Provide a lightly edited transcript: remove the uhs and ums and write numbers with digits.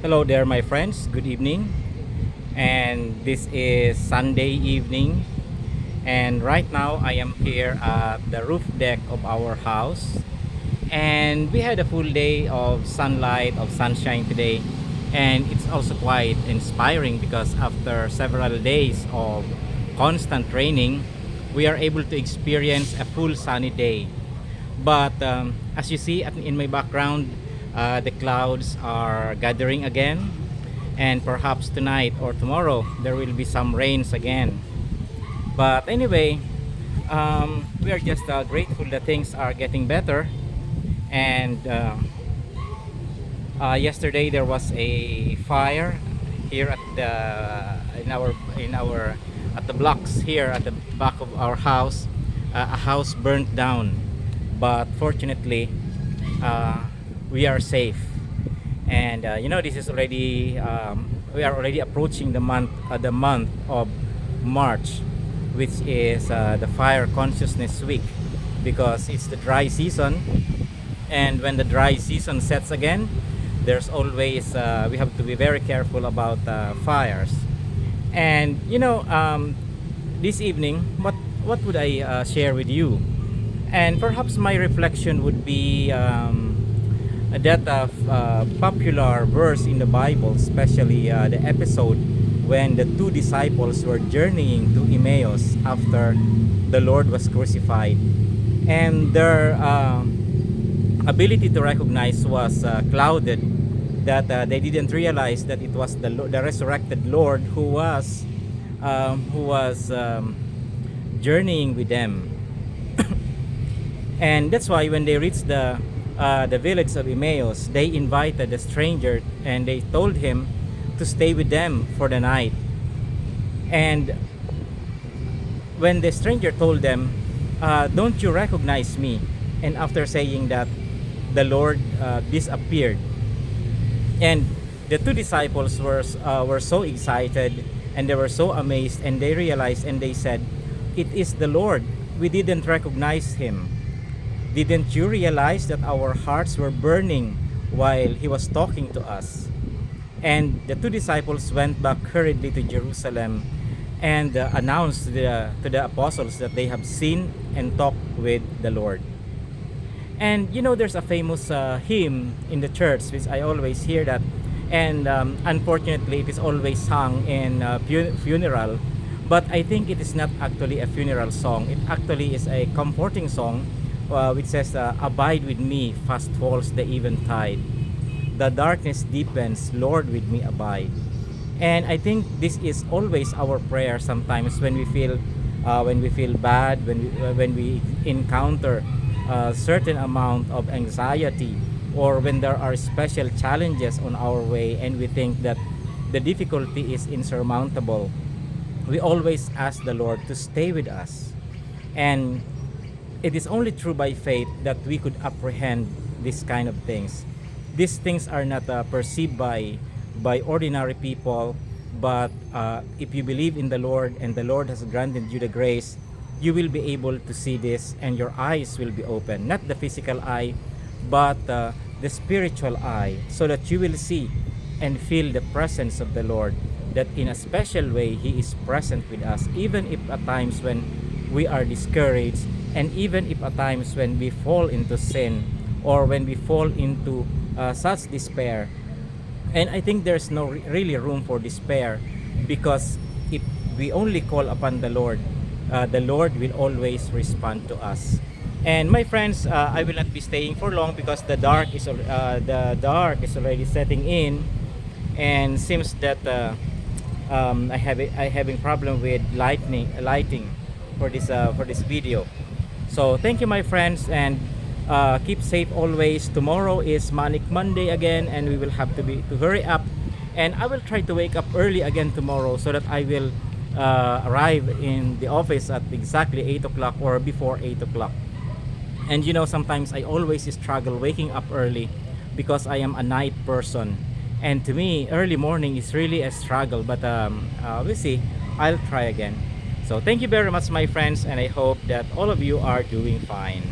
Hello there, my friends. Good evening. And this is Sunday evening. And right now, I am here at the roof deck of our house. And we had a full day of sunlight, of sunshine today. And it's also quite inspiring because after several days of constant raining, we are able to experience a full sunny day. But as you see in my background, the clouds are gathering again, and perhaps tonight or tomorrow there will be some rains again. But anyway, we are just grateful that things are getting better. And yesterday there was a fire here at the at the blocks here at the back of our house. A house burnt down, but fortunately uh, we are safe. And this is already we are already approaching the month of March, which is the fire consciousness week, because it's the dry season. And when the dry season sets again, there's always we have to be very careful about fires. And this evening, what would I share with you? And perhaps my reflection would be that popular verse in the Bible, especially the episode when the two disciples were journeying to Emmaus after the Lord was crucified, and their ability to recognize was clouded. That they didn't realize that it was the resurrected Lord who was journeying with them. And that's why when they reached the village of Emmaus, they invited the stranger and they told him to stay with them for the night. And when the stranger told them, "Don't you recognize me?" And after saying that, the Lord disappeared. And the two disciples were so excited, and they were so amazed, and they realized and they said, "It is the Lord. We didn't recognize him. Didn't you realize that our hearts were burning while he was talking to us?" And the two disciples went back hurriedly to Jerusalem and announced to the apostles that they have seen and talked with the Lord. And there's a famous hymn in the church which I always hear that, and unfortunately, it is always sung in funeral. But I think it is not actually a funeral song. It actually is a comforting song, which says, "Abide with me, fast falls the eventide. The darkness deepens, Lord, with me abide." And I think this is always our prayer sometimes when we feel bad, when we encounter a certain amount of anxiety, or when there are special challenges on our way and we think that the difficulty is insurmountable. We always ask the Lord to stay with us. And it is only through by faith that we could apprehend these kind of things. These things are not perceived by ordinary people, but if you believe in the Lord and the Lord has granted you the grace, you will be able to see this, and your eyes will be open, not the physical eye, but the spiritual eye, so that you will see and feel the presence of the Lord, that in a special way he is present with us, even if at times when we are discouraged, and even if at times when we fall into sin, or when we fall into such despair. And I think there's no really room for despair, because if we only call upon the Lord will always respond to us. And my friends, I will not be staying for long because the dark is already setting in, and seems that I having problem with lighting for this video. So thank you, my friends, and keep safe always. Tomorrow is Manic Monday again, and we will have to hurry up. And I will try to wake up early again tomorrow so that I will arrive in the office at exactly 8 o'clock or before 8 o'clock. And sometimes I always struggle waking up early because I am a night person. And to me, early morning is really a struggle, but we'll see. I'll try again. So thank you very much, my friends, and I hope that all of you are doing fine.